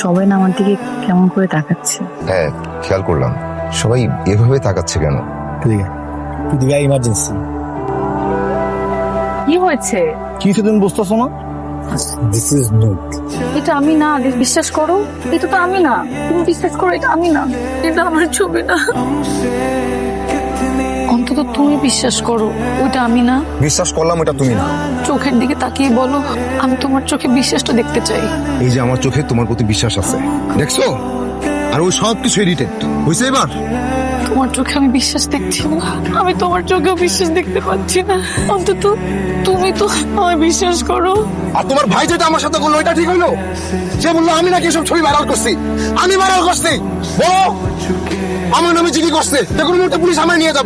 সবাই না আমার দিকে কেমন করে তাকাচ্ছে। হ্যাঁ, খেয়াল করলাম। সবাই এভাবে তাকাচ্ছে কেন? ইমার্জেন্সি কি হয়েছে? কি তুমি বুঝতেছো না? This is not. এটা আমি না, বিশ্বাস করো, এটা তো আমি না। তুমি বিশ্বাস করো, এটা আমি না, এটা আমার ছবি না। অন্তত তুমি বিশ্বাস করো, ওটা আমি না। বিশ্বাস করলাম ওটা তুমি না। চোখের দিকে তাকিয়ে বলো, আমি তোমার চোখে বিশ্বাসটা দেখতে চাই। এই যে আমার চোখে তোমার প্রতি বিশ্বাস আছে, দেখছো? আর ওই সব কিছু এডিটেড হয়েছে। এবার তোমার চোখে আমি বিশ্বাস দেখছি না, আমি তোমার চোখেও বিশ্বাস দেখতে পাচ্ছি না। অন্তত তুমি তো আমায় বিশ্বাস করো। আর তোমার ভাই যেটা আমার সাথে করলো, ওইটা ঠিক হলো? সে বললো আমি নাকি এসব ছবি ভাইরাল করছি। আমি ভাইরাল করছি? বলো, আমার নামে জিডি করছে, যে কোনো মুহূর্তে পুলিশ আমায় নিয়ে যাবে।